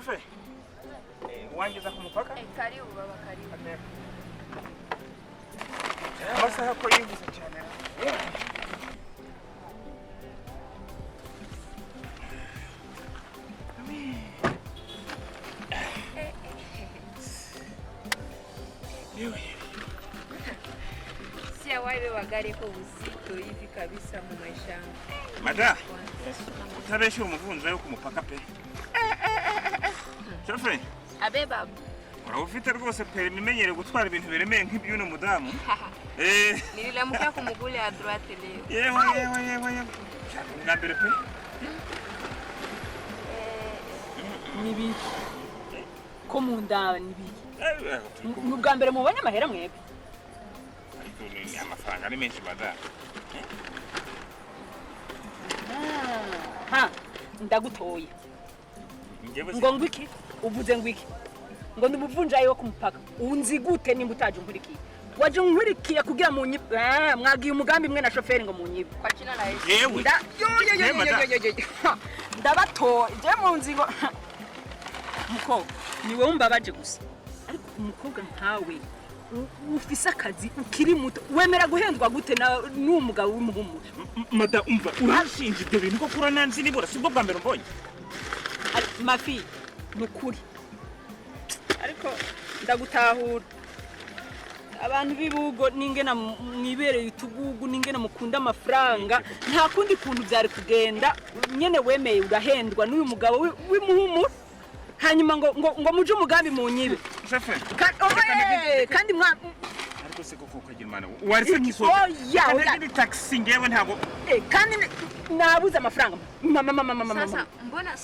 Shofe. Wangeza ku mupaka? Karibu baba karibu. Amasaha ko yivuze cyane. Si awaye wagari ko uzito hivi kabisa mu maisha yangu. Mada. Utabeshi umuvunja yo ku mupaka pe. Shofe. Abe babu. Ufite rwose perimi imenyere gutwara ibintu biremeye nk'iby'uno mudamu. Nililamuka kumugule ya droite leo. Yewe. Ngambere pe. Nibi. Ko munda nibi. Nubwa mbere mubonye amahera mwebwe. Ariko ni amafaranga ari menshi bada. Ha, ndagutoye. Ngo ngwiki? Uvuze ngwiki? Ngo ndumuvunjaye wo kumupaka. Unzi gute nimba utaje nkurikiye? Waje nkurikiye kugira mu nyibe. Mwagiye umugambi mwe na chauffeur ngo mu nyibe. Kwa jina la Yesu. Yewe. Ndabato, je mu nzigo. Muko, niwe umbabaje gusa. Ariko umukobwa ntawe ufise akazi ukiri muto wemera guhendwa gute na n'umugabo w'umuhumuro. Mada umva urashinje ibyo bintu ko kura nanzi nibora sibwo bwa mbere mbonye. Mafi nukuri. Ariko ndagutahura. Abantu bibugo ningena mwibereye utugugu ningena mukunda amafaranga nta kundi kuntu byari kugenda nyene wemeye urahendwa n'uyu mugabo w'umuhumuro. Hanyuma ngo muje umugambi mu nyibe. Chefe. Kandi mwa ariko se koko kagira mana. Warise kiso. Oya. Ni taxi ngewe ntago. Kandi nabuze amafaranga. Mama. Sasa mbona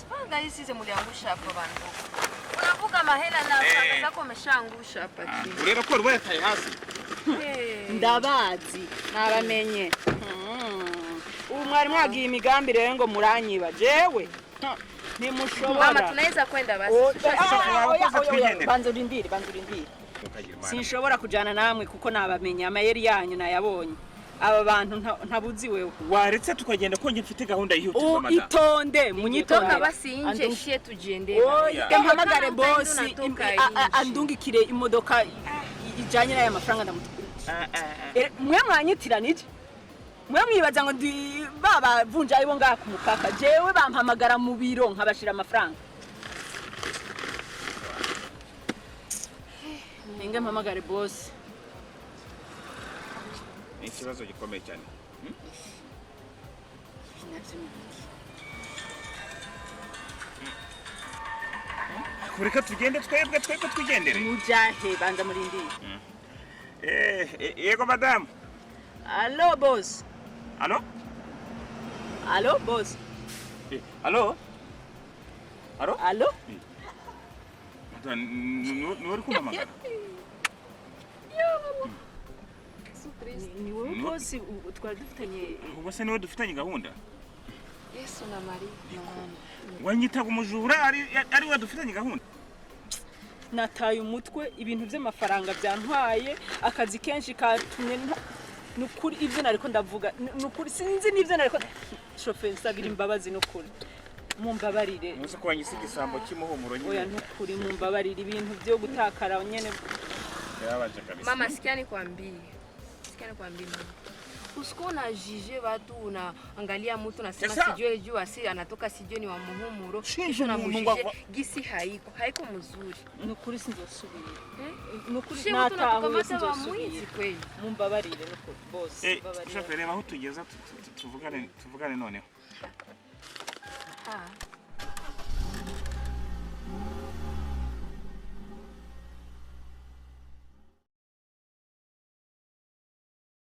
franga hizi zimuliangusha hapo bana. Unavuga mahela na franga zako umeshaangusha hapa chini. Urera ko rwaya tayi hasi. Ndabazi nabamenye. Umwari mwagiye imigambi rero ngo muranyiba jewe. Nimushobora. Mama tunaweza kwenda basi. Banzo rindiri. Sinshobora kujana namwe kuko nabamenye amayeri yanyu nayabonye. Aba bantu ntabuzi wewe. Waretse tukagenda konje mfite gahunda yihutirwa mada. Itonde munyitonde basi nje shie tugende. Mpamagare boss andungikire imodoka ijanye n'aya mafaranga ndamutukura. Mwe mwanyitiranije. Mwe mwibaza ngo ndi baba vunja ibo ngaha ku mupaka jewe bampamagara mu biro nkabashira amafaranga. Ninge mpamagare boss. Ni ikibazo gikomeye cyane. Kureka tugende twebwe twigendere. Mujahe banza murindire. Yego madam. Allo boss. Allo boss. Allo. Madam nuri kumamagara. Ni wowe boss twari dufitanye. Ubwo se niwe dufitanye gahunda. Yesu na Maria. Wanyitaga umujura ari we dufitanye gahunda. Nataye umutwe ibintu by'amafaranga byantwaye akazi kenshi katumye nukuri ivyo nariko ndavuga nukuri sinzi nivyo nariko chauffeur sabira imbabazi nukuri mumbabarire muze ko wanyise igisambo kimuhumuro nyine oya nukuri mumbabarire ibintu byo gutakara nyene yabaje kabisa. Mama sikia nikwambie usiko na jije watu unaangalia mtu nasema sijue juu asi anatoka sijue ni wa muhumuro kisha na mujije gisi haiko mzuri nukuri sinzosubira nukuri natahuye sinzosubira kweli mumbabarire nuko boss mbabarire. Shoferi aho tugeza tuvugane noneho.